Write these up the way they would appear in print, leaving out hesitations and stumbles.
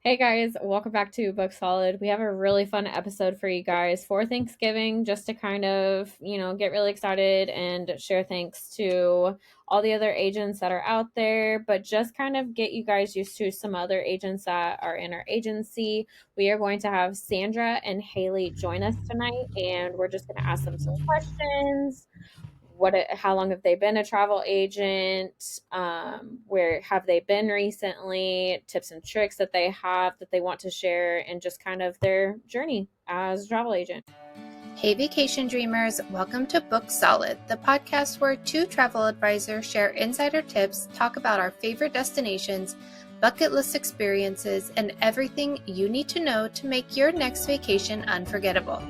Hey guys, welcome back to Book Solid. We have a really fun episode for you guys for Thanksgiving, just to kind of, get really excited and share thanks to all the other agents that are out there, but just kind of get you guys used to some other agents that are in our agency. We are going to have Sandra and Haley join us tonight, and we're just going to ask them some questions. How long have they been a travel agent? Where have they been recently? Tips and tricks that they have that they want to share, and just kind of their journey as a travel agent. Hey, vacation dreamers, welcome to Book Solid, the podcast where two travel advisors share insider tips, talk about our favorite destinations, bucket list experiences, and everything you need to know to make your next vacation unforgettable.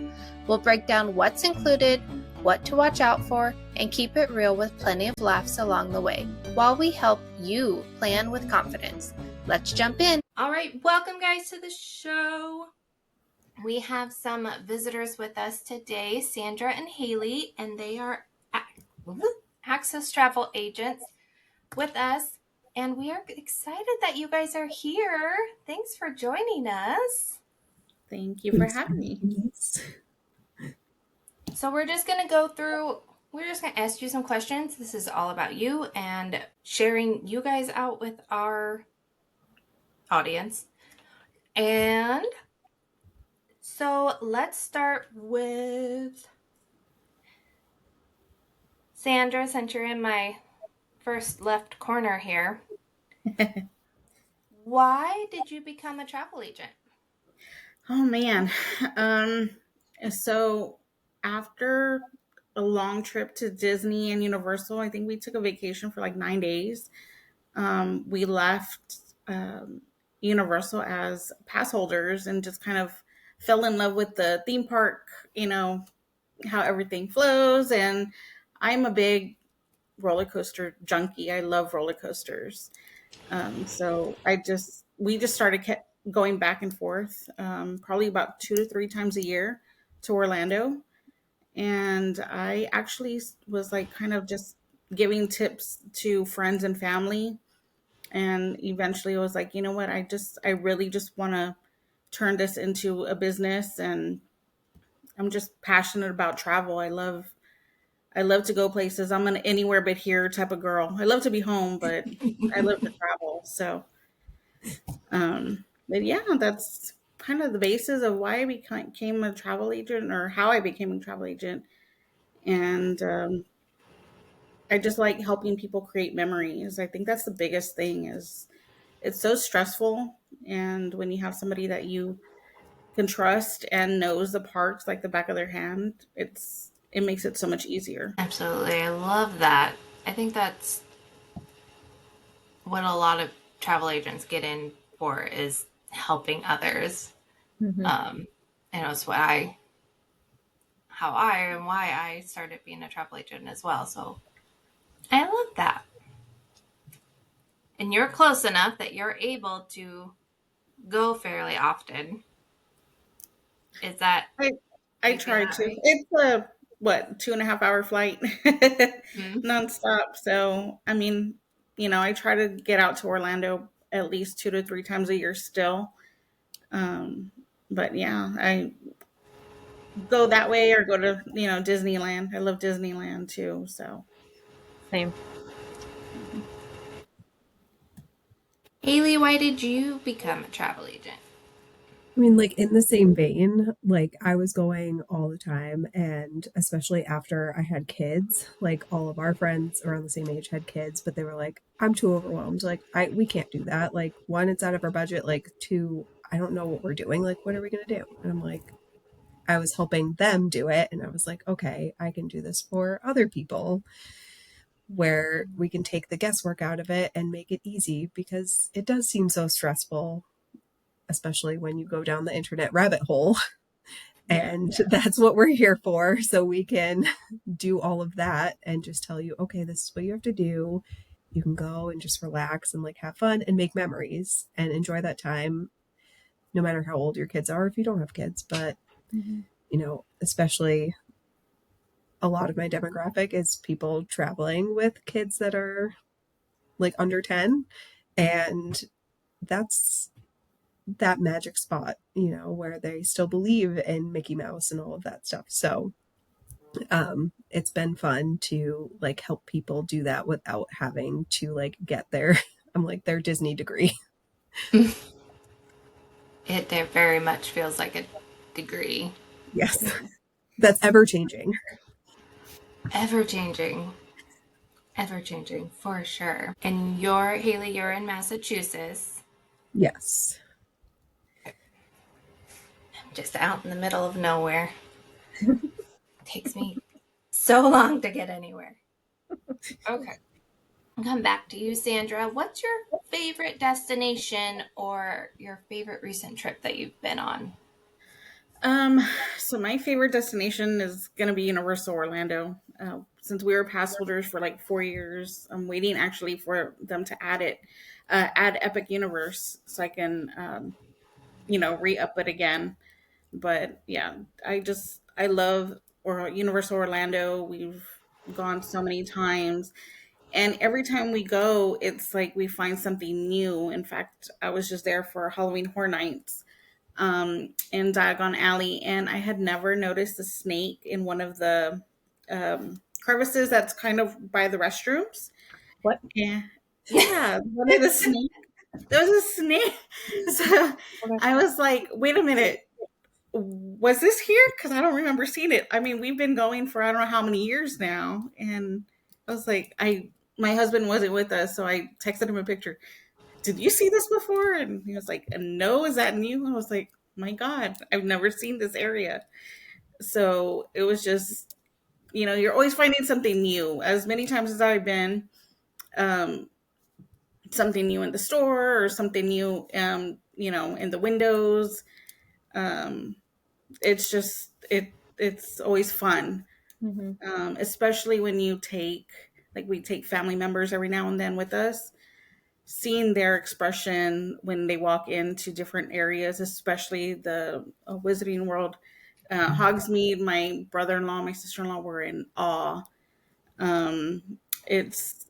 We'll break down what's included, what to watch out for, and keep it real with plenty of laughs along the way, while we help you plan with confidence. Let's jump in. All right, welcome guys to the show. We have some visitors with us today, Sandra and Haley, and they are Access Travel agents with us. And we are excited that you guys are here. Thanks for joining us. Thank you for having me. So we're just going to ask you some questions. This is all about you and sharing you guys out with our audience. And so let's start with Sandra, since you're in my first left corner here. Why did you become a travel agent? Oh man. So after a long trip to Disney and Universal, I think we took a vacation for like 9 days. We left Universal as pass holders and just kind of fell in love with the theme park, how everything flows. And I'm a big roller coaster junkie. I love roller coasters. So we just started going back and forth, probably about 2 to 3 times a year to Orlando. And I actually was like kind of just giving tips to friends and family. And eventually I was like, you know what? I really just want to turn this into a business. And I'm just passionate about travel. I love to go places. I'm an anywhere but here type of girl. I love to be home, but I love to travel. So, but yeah, that's kind of the basis of why I became a travel agent, or how I became a travel agent. And I just like helping people create memories. I think that's the biggest thing. Is it's so stressful, and when you have somebody that you can trust and knows the parks like the back of their hand, it makes it so much easier. Absolutely. I love that. I think that's what a lot of travel agents get in for, is helping others. Mm-hmm. And it's why I started being a travel agent as well. So I love that. And you're close enough that you're able to go fairly often. Is that I tried that to. right? It's a 2.5 hour flight Mm-hmm. nonstop. So I mean, I try to get out to Orlando at least 2 to 3 times a year still. Um, but yeah, I go that way or go to Disneyland. I love Disneyland too. So Same. Haley, why did you become a travel agent? I mean, like in the same vein, like I was going all the time, and especially after I had kids, like all of our friends around the same age had kids, but they were like, I'm too overwhelmed. Like, we can't do that. Like, one, it's out of our budget. Like, two, I don't know what we're doing. Like, what are we gonna do? And I'm like, I was helping them do it, and I was like, okay, I can do this for other people, where we can take the guesswork out of it and make it easy, because it does seem so stressful, especially when you go down the internet rabbit hole. And that's what we're here for. So we can do all of that and just tell you, okay, this is what you have to do. You can go and just relax and like have fun and make memories and enjoy that time, no matter how old your kids are, if you don't have kids. But, Mm-hmm. especially a lot of my demographic is people traveling with kids that are like under 10. And that's that magic spot, where they still believe in Mickey Mouse and all of that stuff. So it's been fun to like help people do that without having to like get their I'm like their Disney degree. It there very much feels like a degree. Yes. Yeah. That's ever changing. Ever changing. Ever changing, for sure. And Haley, you're in Massachusetts. Yes. Just out in the middle of nowhere. It takes me so long to get anywhere. Okay. I'll come back to you, Sandra. What's your favorite destination or your favorite recent trip that you've been on? Um, so my favorite destination is gonna be Universal Orlando. Since we were pass holders for like 4 years, I'm waiting actually for them to add Epic Universe, so I can, re-up it again. But yeah, I love Universal Orlando. We've gone so many times, and every time we go, it's like we find something new. In fact, I was just there for Halloween Horror Nights in Diagon Alley, and I had never noticed a snake in one of the crevices that's kind of by the restrooms. What? Yeah, yeah, one of the snake. There was a snake. So I was like, wait a minute, was this here? Because I don't remember seeing it. I mean, we've been going for I don't know how many years now, and I was like, my husband wasn't with us, so I texted him a picture. Did you see this before? And he was like, no, is that new? I was like, my God, I've never seen this area. So it was just, you're always finding something new. As many times as I've been, um, something new in the store or something new, in the windows. Um, it's just, it's always fun, Mm-hmm. especially when we take family members every now and then with us, seeing their expression when they walk into different areas, especially the Wizarding World. Hogsmeade, my brother-in-law, my sister-in-law were in awe. Um, it's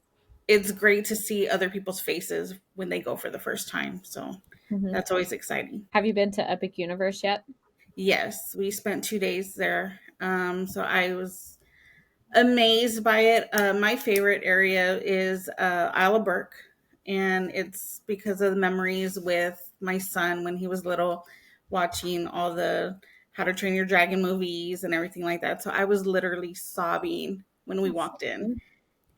it's great to see other people's faces when they go for the first time. So Mm-hmm. that's always exciting. Have you been to Epic Universe yet? Yes, we spent 2 days there. So I was amazed by it. My favorite area is Isle of Burke, and it's because of the memories with my son when he was little, watching all the How to Train Your Dragon movies and everything like that. So I was literally sobbing when we That's walked in.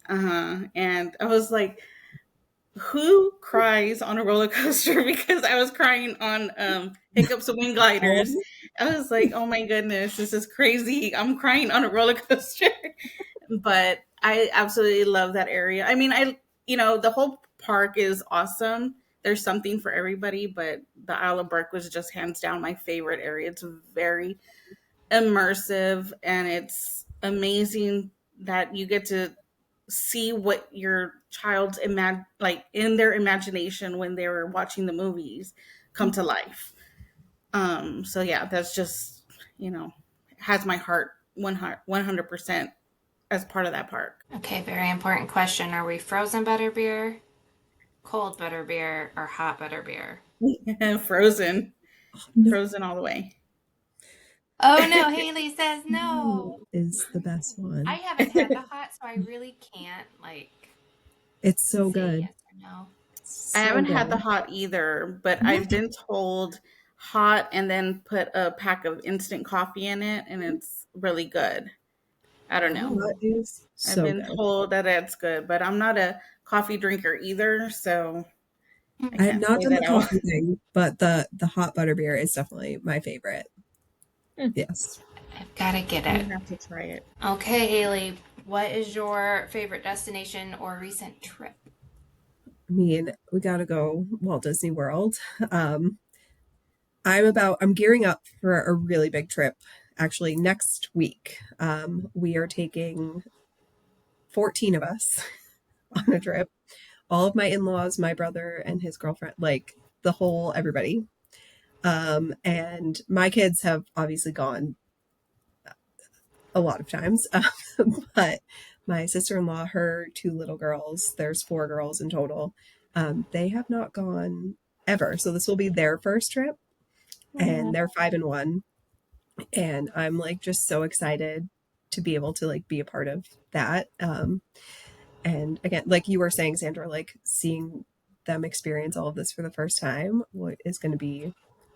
fun. And I was like, who cries on a roller coaster? Because I was crying on Hiccups and Wing Gliders. Um, I was like, oh my goodness, this is crazy. I'm crying on a roller coaster. But I absolutely love that area. I mean, the whole park is awesome. There's something for everybody, but the Isle of Burke was just hands down my favorite area. It's very immersive, and it's amazing that you get to see what your child's like in their imagination when they were watching the movies come to life. So yeah, that's just, has my heart 100% as part of that park. Okay, very important question. Are we frozen butterbeer, cold butterbeer, or hot butterbeer? Frozen, no, frozen all the way. Oh no, Haley says no no. is the best I one. haven't had the hot, so I really can't It's so say good. yes or no. I So haven't had the good. hot either, but I've What? been told hot and then put a pack of instant coffee in it, and it's really good. I don't know. That Oh, is I've so been good. told that it's good, but I'm not a coffee drinker either, so I I have can't not say done the that I will. coffee thing, but the hot butter beer is definitely my favorite. Hmm. Yes. I've got to get You it. have to try it. Okay, Haley, what is your favorite destination or recent trip? I mean, we gotta go Walt Disney World. Um, I'm gearing up for a really big trip actually next week. We are taking 14 of us on a trip. All of my in-laws, my brother and his girlfriend, like the whole everybody. And my kids have obviously gone a lot of times. But my sister-in-law, her two little girls, there's four girls in total. They have not gone. ever. So this will be their first trip, and they're 5 and 1. And I'm like just so excited to be able to like be a part of that. And again, like you were saying, Sandra, like seeing them experience all of this for the first time is going to be Yeah.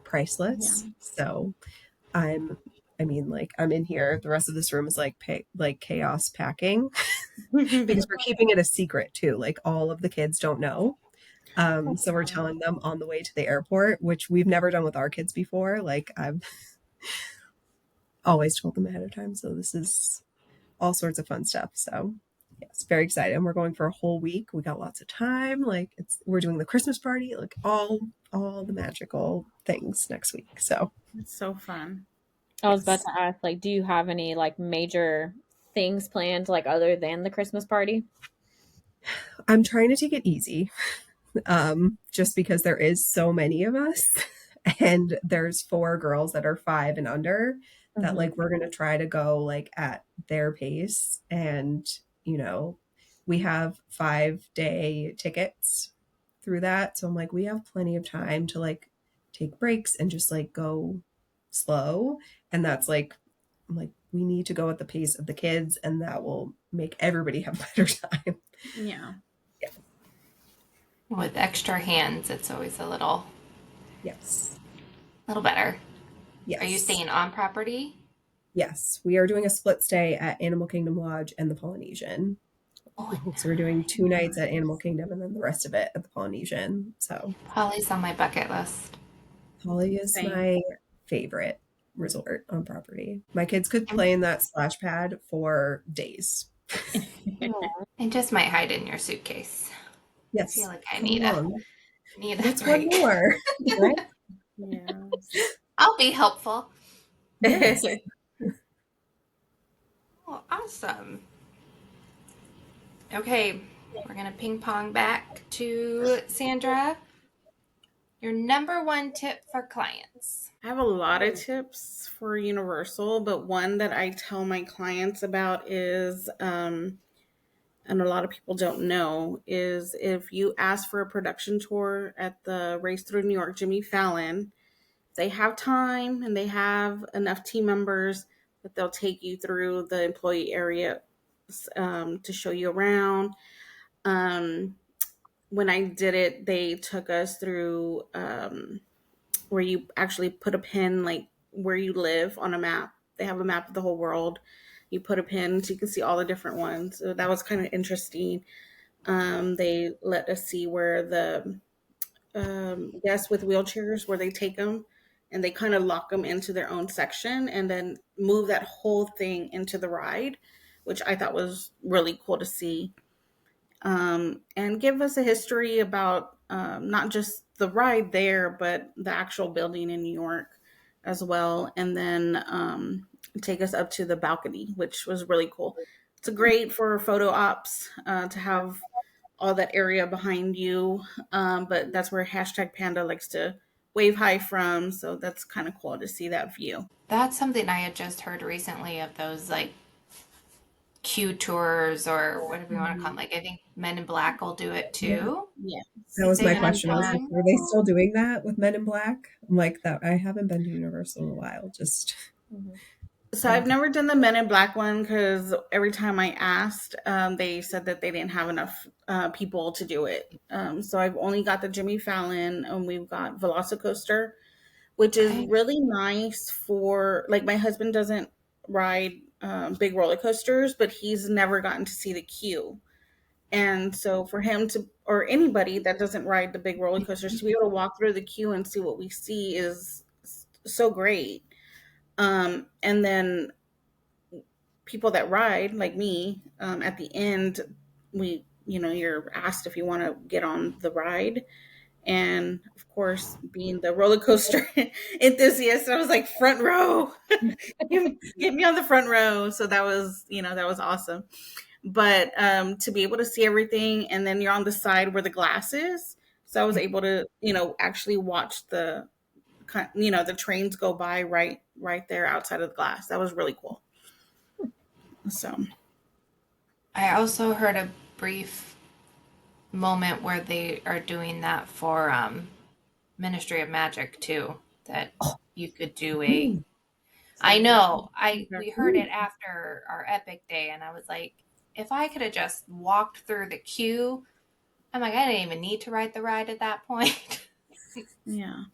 priceless. So I'm, I mean, like I'm in here. The rest of this room is like like chaos packing because we're keeping it a secret too. Like all of the kids don't know. That's So we're fun. telling them on the way to the airport, which we've never done with our kids before. Like I've always told them ahead of time. So this is all sorts of fun stuff. So yes, very excited. And we're going for a whole week. We got lots of time. Like we're doing the Christmas party, like all the magical things next week. So It's so fun. I was about yes. to ask, like, do you have any like major things planned, like other than the Christmas party? I'm trying to take it easy. Just because there is so many of us and there's 4 girls that are 5 and under that Mm-hmm. like we're gonna try to go like at their pace. And you know we have 5-day tickets through that, so I'm like we have plenty of time to like take breaks and just like go slow. And that's like I'm like we need to go at the pace of the kids, and that will make everybody have a better time. Yeah. With extra hands, it's always Yes, little better. Are you yes. staying on property? Yes, we are doing a split stay at Animal Kingdom Lodge and the Polynesian. Oh, So we're doing 2 nights at Animal Nice. Kingdom and then the rest of it at the Polynesian. So Holly's on my bucket list. Holly is Same. my favorite resort on property. My kids could And play in that splash pad for days. I just might hide in your suitcase. I feel Yes, like I come along. need a What's one break. more? Right? Yes. I'll be helpful. Yes. Oh, awesome. Okay, we're gonna ping pong back to Sandra. Your number one tip for clients. I have a lot of tips for Universal, but one that I tell my clients about is, and a lot of people don't know, is if you ask for a production tour at the Race Through New York Jimmy Fallon, they have time and they have enough team members that they'll take you through the employee area to show you around. Um, when I did it, they took us through where you actually put a pin like where you live on a map. They have a map of the whole world. You put a pin so you can see all the different ones. So that was kind of interesting. They let us see where the guests with wheelchairs, where they take them and they kind of lock them into their own section and then move that whole thing into the ride, which I thought was really cool to see. And give us a history about not just the ride there, but the actual building in New York as well. And then take us up to the balcony, which was really cool. It's great for photo ops to have all that area behind you. But that's where hashtag Panda likes to wave high from. So that's kind of cool to see that view. That's something I had just heard recently of those like Q tours or whatever you want to call them. Mhm. Like I think Men in Black will do it Yeah. too. That Yes. If was they my have question. I was like, time. are they still doing that with Men in Black? I'm like that. I haven't been to Universal in a while. Just Mm-hmm. So trying I've to. never done the Men in Black one because every time I asked, they said that they didn't have enough people to do it. So I've only got the Jimmy Fallon, and we've got Velocicoaster, which is Okay. really nice for like my husband doesn't ride big roller coasters, but he's never gotten to see the queue. And so for him to, or anybody that doesn't ride the big roller coasters, to be able to walk through the queue and see what we see is so great. And then people that ride like me at the end, you're asked if you want to get on the ride, and of course being the roller coaster enthusiast, I was like front row. Get me on the front row. So that was awesome. But to be able to see everything, and then you're on the side where the glass is, so I was able to actually watch the trains go by right there outside of the glass. That was really cool. So I also heard a brief moment where they are doing that for Ministry of Magic too, that Oh, you could do a. ooh, I Celebration. know. We heard ooh. it after our Epic Day, and I was like, if I could have just walked through the queue, I'm like, I didn't even need to ride the ride at that point. Yeah.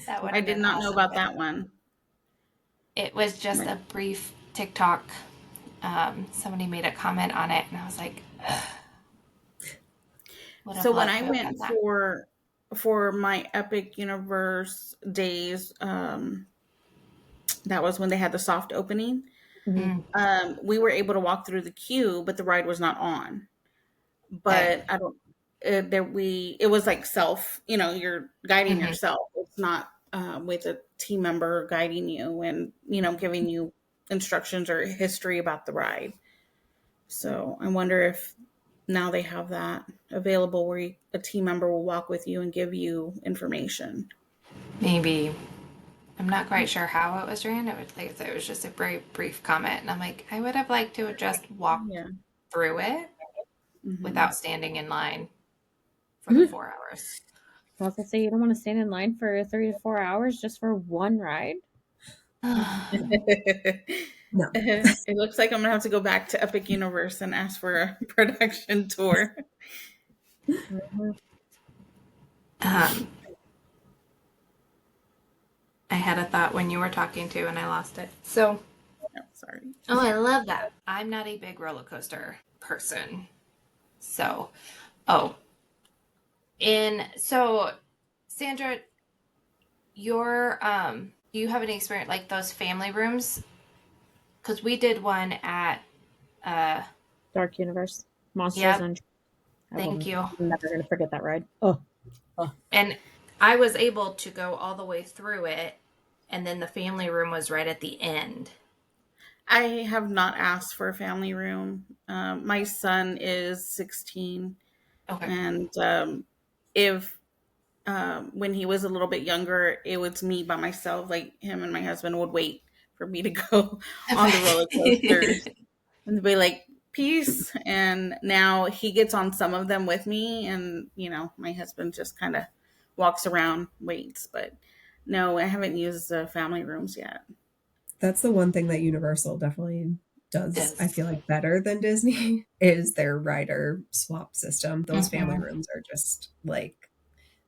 That would I have did been not know awesome. about But that one. it was just But a brief TikTok. Somebody made a comment on it, and I was like, would have so when loved I to have done went that. for my Epic Universe days, that was when they had the soft opening. Mhm. Mm, We were able to walk through the queue, but the ride was not on. okay. But I don't. There we it was like self. You're guiding Hmm. yourself. It's not with a team member guiding you and giving you instructions or history about the ride. So I wonder if now they have that available where a team member will walk with you and give you information. Maybe. I'm not quite sure how it was ran. It was like I said, it was just a very brief comment, and I'm like, I would have liked to have just walked Yeah. through it Hmm. without standing in line for the I 4 hours. was gonna say you don't want to stand in line for 3 to 4 hours just for one ride. No, It looks like I'm gonna have to go back to Epic Universe and ask for a production tour. Mhm. um, I had a thought when you were talking to, and I lost it. So, Oh, sorry. oh, I love that. I'm not a big roller coaster person. So, oh, so Sandra, do you have any experience like those family rooms? Because we did one at, uh, Dark Universe, Monsters yep, Unchained. I will. thank you. I'm never gonna forget that ride. Oh, oh. And I was able to go all the way through it, and then the family room was right at the end. I have not asked for a family room. My son is 16, Okay. and if when he was a little bit younger, it was me by myself. Like him and my husband would wait for me to go on the roller coasters, Okay. and they'd be like, "Peace." And now he gets on some of them with me, and my husband just kind of walks around, waits. But no, I haven't used the family rooms yet. that's the one thing that Universal definitely does, I Does. feel like, better than Disney is their rider swap system. Those family Hmm. rooms are just like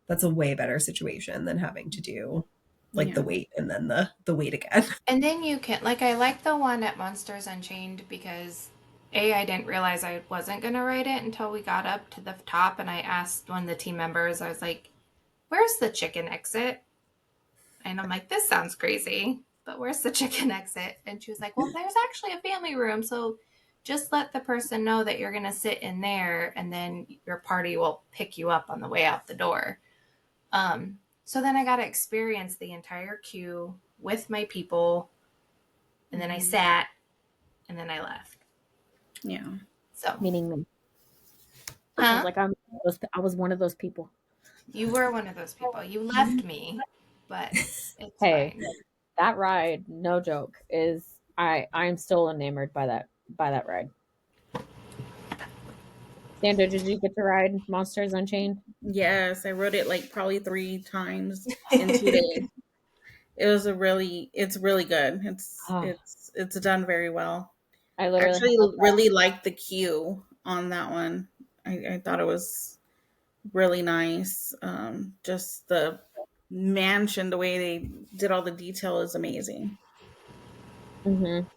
that's a way better situation than having to do like the Yeah. wait and then the wait again. And then you can, like, I like the one at Monsters Unchained because I didn't realize I wasn't going to write it until we got up to the top, and I asked one of the team members, I was like, where's the chicken exit? And I'm like, this sounds crazy, but where's the chicken exit? And she was like, well, there's actually a family room. So just let the person know that you're going to sit in there, and then your party will pick you up on the way out the door. So then I got to experience the entire queue with my people, and then I Hmm. sat, and then I left. Yeah. So, Meaning me. I was huh? like, I was one of those people. You were one of those people. You left me, but it's Hey, fine. that ride, no joke, is I'm still enamored by that ride. Sandra, did you get to ride Monsters Unchained? Yes, I wrote it like probably 3 times in 2 days. It's really good. It's Oh, it's it's done very well. I I literally actually have really liked the queue on that one. I thought it was really nice. Just the mansion, the way they did all the detail is amazing. that.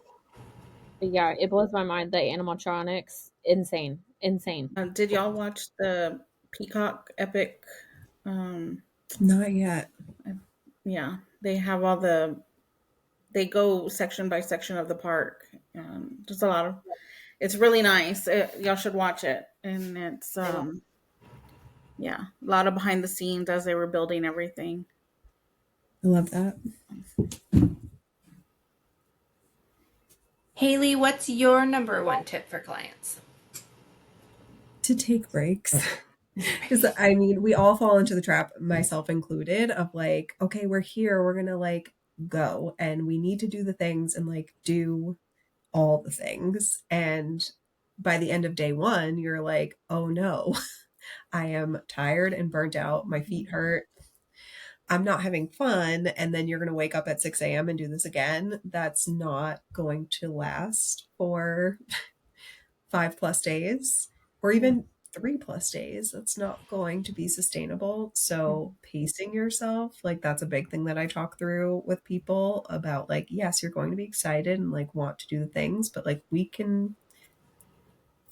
Yeah, it blows my mind. The animatronics, insane, insane. Did y'all watch the Peacock Epic? Um, Not yet. yeah, they have all they go section by section of the park. Just a lot of it's really nice. Y'all should watch it. And it's I will. yeah, a lot of behind the scenes as they were building everything. I love that. Haley, what's your number one tip for clients? To take breaks. Because I mean, we all fall into the trap, myself included, of like, okay, we're here, we're gonna like go and we need to do the things and like do all the things. And by the end of day one, you're like, oh no, I am tired and burnt out. My feet hurt. I'm not having fun, and then you're going to wake up at 6 a.m. and do this again. That's not going to last for 5 plus days or even 3 plus days. That's not going to be sustainable. So, pacing yourself, like, that's a big thing that I talk through with people about. Like, yes, you're going to be excited and like want to do the things, but like, we can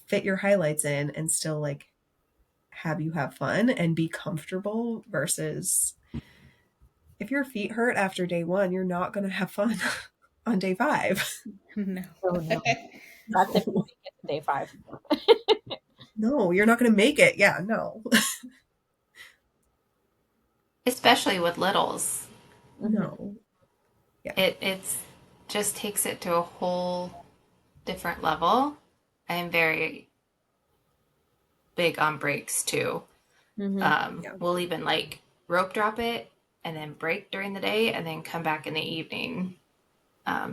fit your highlights in and still like have you have fun and be comfortable versus if your feet hurt after day one, you're not going to have fun on day five. No. Oh no, that's if you No, make it to day 5. no, you're not going to make it. Yeah, no, Especially with littles. Hmm. no. Yeah, It's just takes it to a whole different level. I am very big on breaks too. Hmm. yeah, We'll even like rope drop it and then break during the day and then come back in the evening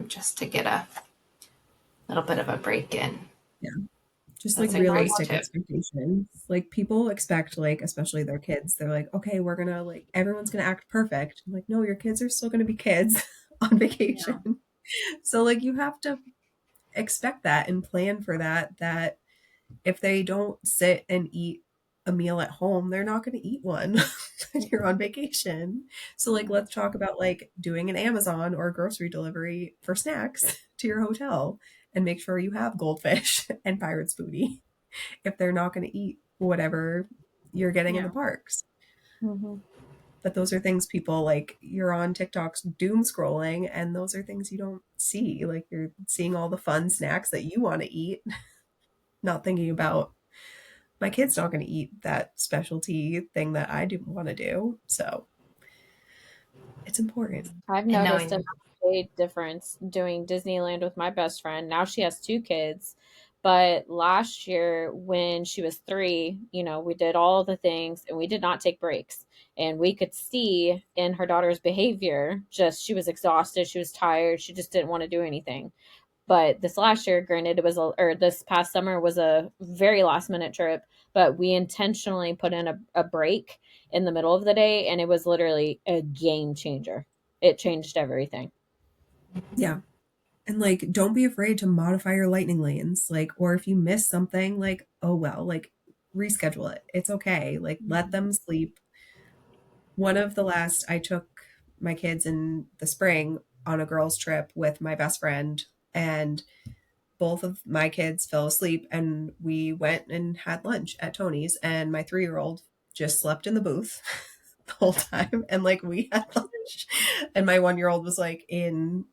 just to get a little bit of a break in. yeah. Just like That's a great realistic tip. expectations. Like people expect, like, especially their kids, they're like, okay, we're gonna like everyone's gonna act perfect. I'm like, no, your kids are still gonna be kids on Yeah. vacation. So like you have to expect that and plan for that, that if they don't sit and eat a meal at home, they're not going to eat one when you're on vacation. So like Yeah. let's talk about like doing an Amazon or grocery delivery for snacks to your hotel and make sure you have goldfish and pirate's booty if they're not going to eat whatever you're getting in the Yeah. parks. Hmm. But those are things people like you're on TikTok's doom scrolling and those are things you don't see. Like you're seeing all the fun snacks that you want to eat, not thinking about my kid's not going to eat that specialty thing that I do want to do. So it's important. I've And noticed a knowing big difference doing Disneyland with my best friend. Now she has 2 kids, but last year when she was 3, we did all the things and we did not take breaks. And we could see in her daughter's behavior, just she was exhausted, she was tired, she just didn't want to do anything. But this last year, granted, or this past summer was a very last minute trip, but we intentionally put in a break in the middle of the day, and it was literally a game changer. It changed everything. Yeah. And like, don't be afraid to modify your lightning lanes. Like, or if you miss something, like, oh well, like reschedule it. It's okay. Like, let them sleep. One of the last, I took my kids in the spring on a girls' trip with my best friend, and both of my kids fell asleep and we went and had lunch at Tony's and my 3-year-old just slept in the booth the whole time and like we had lunch and my 1-year-old was like in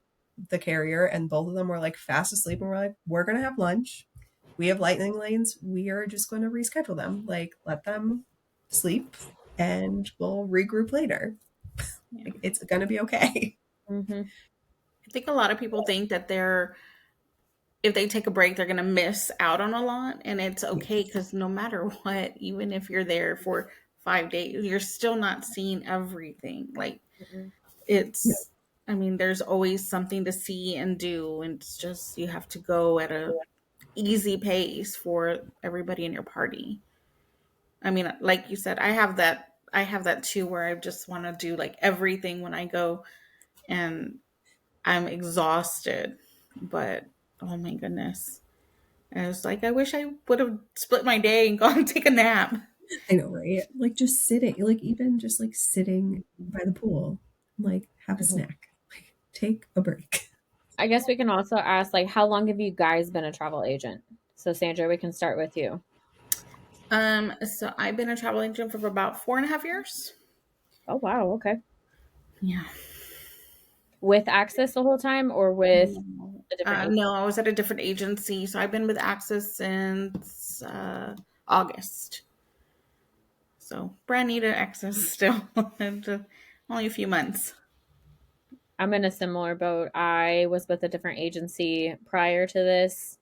the carrier and both of them were like fast asleep and we're like we're gonna have lunch, we have lightning lanes, we are just going to reschedule them, like let them sleep and we'll regroup later, Yeah. like it's gonna be okay. Hmm. I think a lot of people think that if they take a break, they're going to miss out on a lot. And it's okay Yes. because no matter what, even if you're there for 5 days, you're still not seeing everything. Like, Yeah. it's, I mean, there's always something to see and do. And it's just, you have to go at a easy pace for everybody in your party. I mean, like you said, I have that too where I just want to do like everything when I go and I'm exhausted. But oh my goodness. I was like, I wish I would have split my day and gone take a nap. I know, right? Like just sitting, like even just like sitting by the pool, like have a Hmm. snack, like take a break. I guess we can also ask, like, how long have you guys been a travel agent? So, Sandra, we can start with you. So I've been a travel agent for about 4.5 years. Oh, wow. Okay. Yeah. With Access the whole time or with No. a different agent? No, I was at a different agency. So I've been with Access since August. So brand new to Access still. And, only a few months. I'm in a similar boat. I was with a different agency prior to this,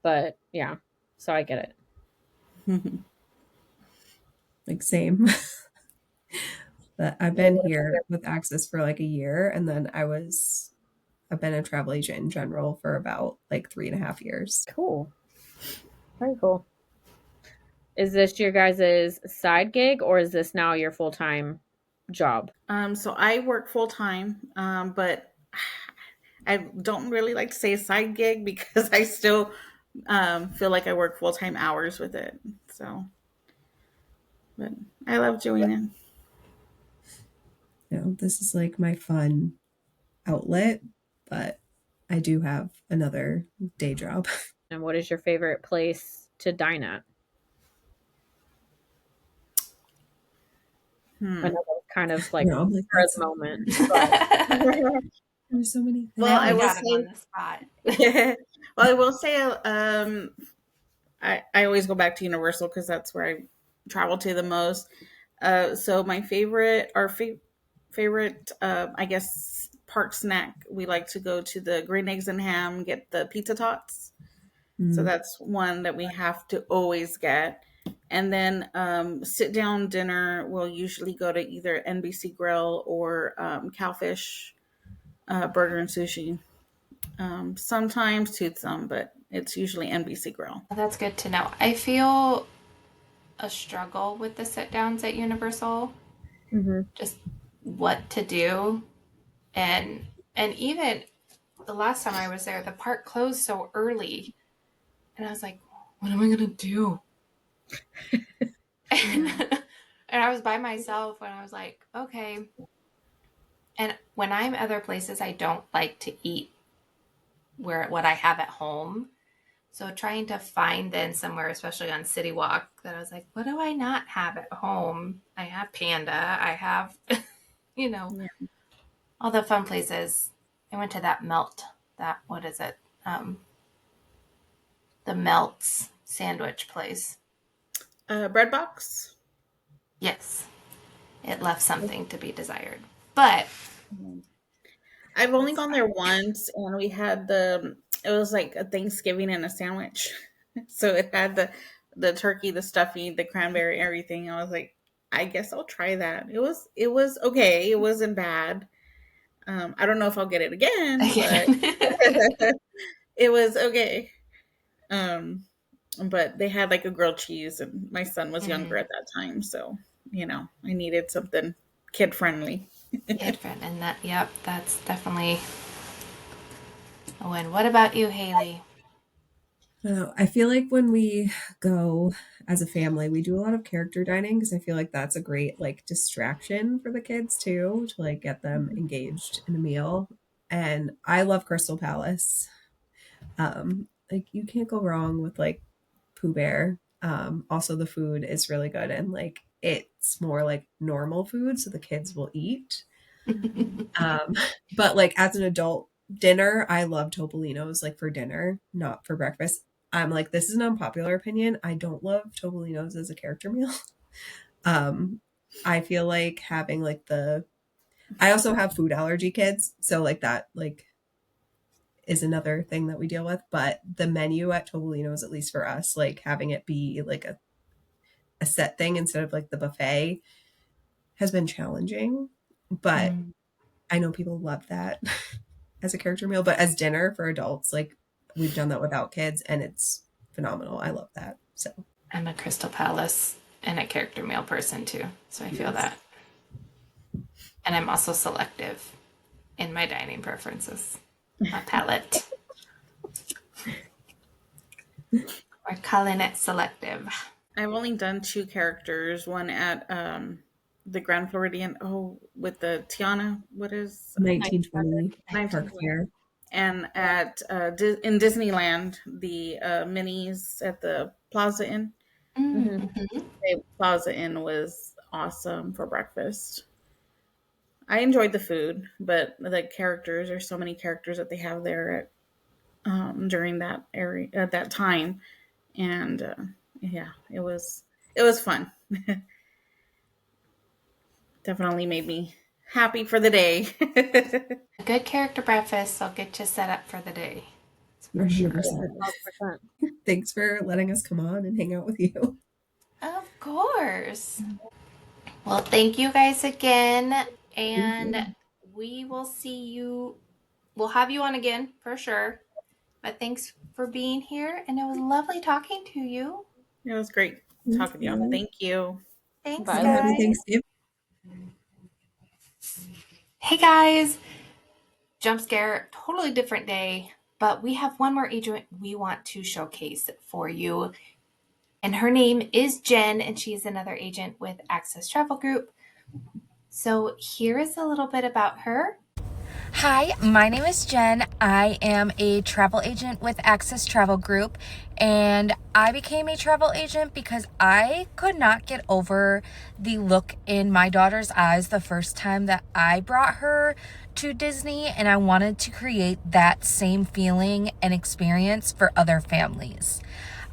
but yeah, so I get it. Like same. But I've been here with Access for like a year, and then I've been a travel agent in general for about like 3.5 years. Cool. Very cool. Is this your guys' side gig or is this now your full time? job? So I work full time, but I don't really like to say a side gig because I still feel like I work full time hours with it. So, but I love doing it. This is like my fun outlet, but I do have another day job. And what is your favorite place to dine at? I know Hmm. that was kind of like I'm like, for that's the moment, but there's so many Well, Now I we will got him on say, the spot. well, I will say, I always go back to Universal because that's where I travel to the most. So my favorite, I guess, park snack, we like to go to the green eggs and ham, get the pizza tots. So mm, that's one that we have to always get. And then sit down dinner, we'll usually go to either NBC Grill or Cowfish Burger and Sushi. Sometimes Toothsome, but it's usually NBC Grill. That's good to know. I feel a struggle with the sit downs at Universal, Mhm. just what to do. And even the last time I was there, the park closed so early. And I was like, what am I gonna do? and, and I was by myself and I was like, okay. And when I'm other places, I don't like to eat where what I have at home. So trying to find then somewhere, especially on City Walk, that I was like, what do I not have at home? I have Panda. I have, you know, Yeah. all the fun places. I went to that melt. That what is it? Um, the Melts sandwich place. Bread box. Yes, it left something to be desired, but I've only it's gone there once, and we had it was like a Thanksgiving and a sandwich. So it had the turkey, the stuffing, the cranberry, everything. I was like, I guess I'll try that. It was okay. It wasn't bad. I don't know if I'll get it again, but again. it was okay. Um, but they had like a grilled cheese, and my son was younger Mm-hmm. at that time, so I needed something kid friendly. Kid friend, and that, yep, that's definitely a win. What about you, Haley? I feel like when we go as a family, we do a lot of character dining because I feel like that's a great like distraction for the kids too, to like get them engaged in a meal. And I love Crystal Palace. Like you can't go wrong with like Pooh Bear. Also the food is really good and like it's more like normal food, so the kids will eat. Um, but like as an adult dinner, I love Topolino's like for dinner, not for breakfast. I'm like, this is an unpopular opinion. I don't love Topolino's as a character meal. Um, I feel like having like I also have food allergy kids, so like that like is another thing that we deal with. But the menu at Topolino's, at least for us, like having it be like a set thing instead of like the buffet has been challenging. But Mm, I know people love that as a character meal, but as dinner for adults, like we've done that without kids and it's phenomenal. I love that. So, I'm a Crystal Palace and a character meal person too, so I feel yes. that. And I'm also selective in my dining preferences. My palate. We're calling it selective. I've only done two characters. One at the Grand Floridian. Oh, with the Tiana. What is 1920 Park 1920? Fair. And at in Disneyland, the minis at the Plaza Inn. Mhm. Mm-hmm. The Plaza Inn was awesome for breakfast. I enjoyed the food, but the characters, there's so many characters that they have there at during that area at that time, and yeah, it was fun. Definitely made me happy for the day. A good character breakfast will get you set up for the day. That's for sure. 100%. 100%. Thanks for letting us come on and hang out with you. Of course. Well, thank you guys again. Thank And you. we will see you. We'll have you on again for sure. But thanks for being here. And it was lovely talking to you. It was great Thank talking to you. you. Thank you. Thanks, Bye, Have a happy guys. Lizzie. Thanksgiving. Hey guys! Jump scare, totally different day, but we have one more agent we want to showcase for you. And her name is Jen, and she is another agent with Access Travel Group. So here is a little bit about her. Hi, my name is Jen. I am a travel agent with Access Travel Group, and I became a travel agent because I could not get over the look in my daughter's eyes the first time that I brought her to Disney, and I wanted to create that same feeling and experience for other families.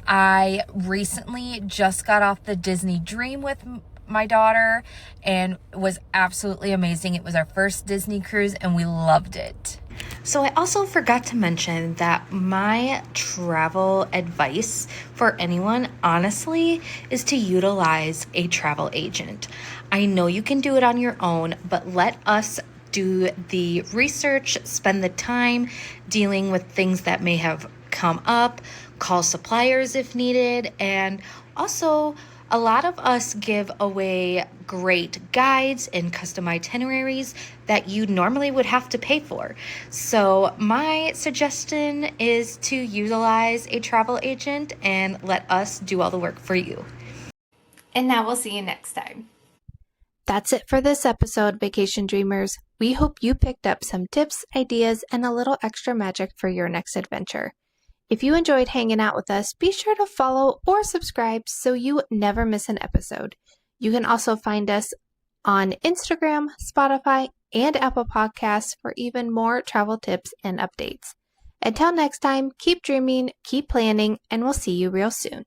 I recently just got off the Disney Dream with my daughter, and it was absolutely amazing. It was our first Disney cruise and we loved it. So I also forgot to mention that my travel advice for anyone, honestly, is to utilize a travel agent. I know you can do it on your own, but let us do the research, spend the time dealing with things that may have come up, call suppliers if needed, and also a lot of us give away great guides and custom itineraries that you normally would have to pay for. So my suggestion is to utilize a travel agent and let us do all the work for you. And now we'll see you next time. That's it for this episode, Vacation Dreamers. We hope you picked up some tips, ideas, and a little extra magic for your next adventure. If you enjoyed hanging out with us, be sure to follow or subscribe so you never miss an episode. You can also find us on Instagram, Spotify, and Apple Podcasts for even more travel tips and updates. Until next time, keep dreaming, keep planning, and we'll see you real soon.